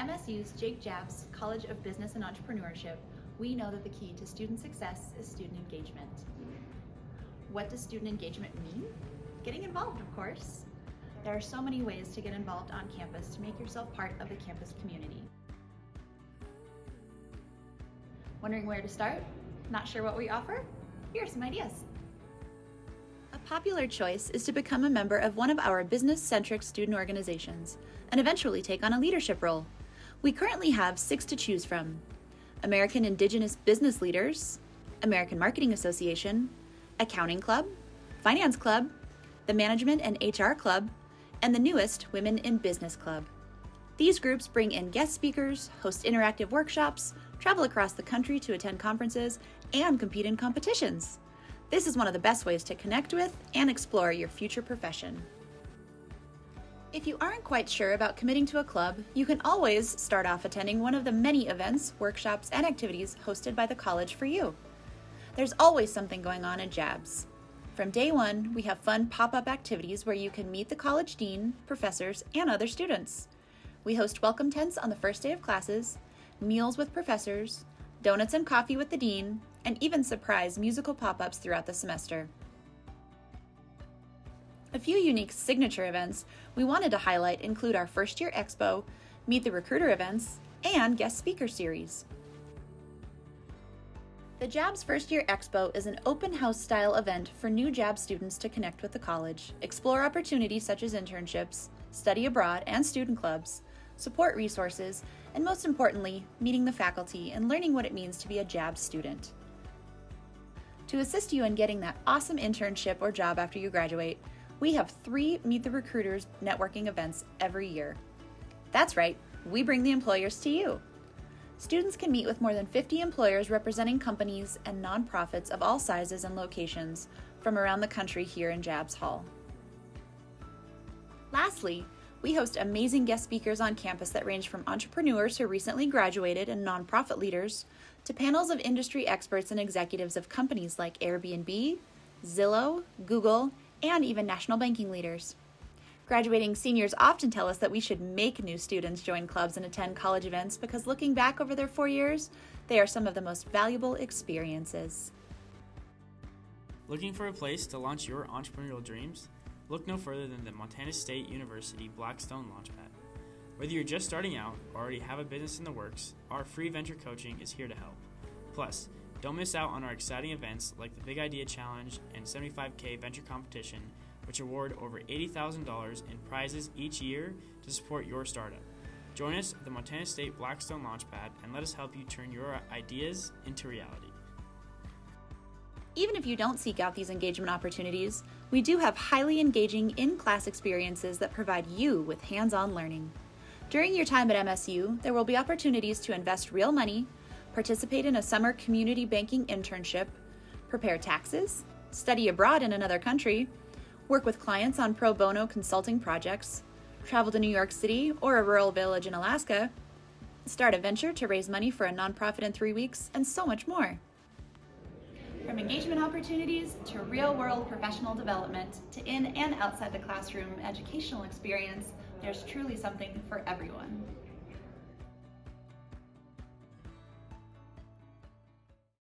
MSU's Jake Jabs College of Business and Entrepreneurship, we know that the key to student success is student engagement. What does student engagement mean? Getting involved, of course. There are so many ways to get involved on campus to make yourself part of the campus community. Wondering where to start? Not sure what we offer? Here are some ideas. A popular choice is to become a member of one of our business-centric student organizations and eventually take on a leadership role. We currently have 6 to choose from: American Indigenous Business Leaders, American Marketing Association, Accounting Club, Finance Club, the Management and HR Club, and the newest Women in Business Club. These groups bring in guest speakers, host interactive workshops, travel across the country to attend conferences, and compete in competitions. This is one of the best ways to connect with and explore your future profession. If you aren't quite sure about committing to a club, you can always start off attending one of the many events, workshops, and activities hosted by the college for you. There's always something going on at Jabs. From day one, we have fun pop-up activities where you can meet the college dean, professors, and other students. We host welcome tents on the first day of classes, meals with professors, donuts and coffee with the dean, and even surprise musical pop-ups throughout the semester. A few unique signature events we wanted to highlight include our first year expo, Meet the Recruiter events, and guest speaker series. The Jabs First Year Expo is an open house style event for new Jabs students to connect with the college, explore opportunities such as internships, study abroad and student clubs, support resources, and most importantly, meeting the faculty and learning what it means to be a Jabs student. To assist you in getting that awesome internship or job after you graduate, we have 3 Meet the Recruiters networking events every year. That's right, we bring the employers to you. Students can meet with more than 50 employers representing companies and nonprofits of all sizes and locations from around the country here in Jabs Hall. Lastly, we host amazing guest speakers on campus that range from entrepreneurs who recently graduated and nonprofit leaders to panels of industry experts and executives of companies like Airbnb, Zillow, Google, and even national banking leaders. Graduating seniors often tell us that we should make new students join clubs and attend college events because looking back over their 4 years, they are some of the most valuable experiences. Looking for a place to launch your entrepreneurial dreams? Look no further than the Montana State University Blackstone LaunchPad. Whether you're just starting out or already have a business in the works, our free venture coaching is here to help. Plus, don't miss out on our exciting events like the Big Idea Challenge and $75K Venture Competition, which award over $80,000 in prizes each year to support your startup. Join us at the Montana State Blackstone LaunchPad and let us help you turn your ideas into reality. Even if you don't seek out these engagement opportunities, we do have highly engaging in-class experiences that provide you with hands-on learning. During your time at MSU, there will be opportunities to invest real money, participate in a summer community banking internship, prepare taxes, study abroad in another country, work with clients on pro bono consulting projects, travel to New York City or a rural village in Alaska, start a venture to raise money for a nonprofit in 3 weeks, and so much more. From engagement opportunities to real-world professional development to in and outside the classroom educational experience, there's truly something for everyone.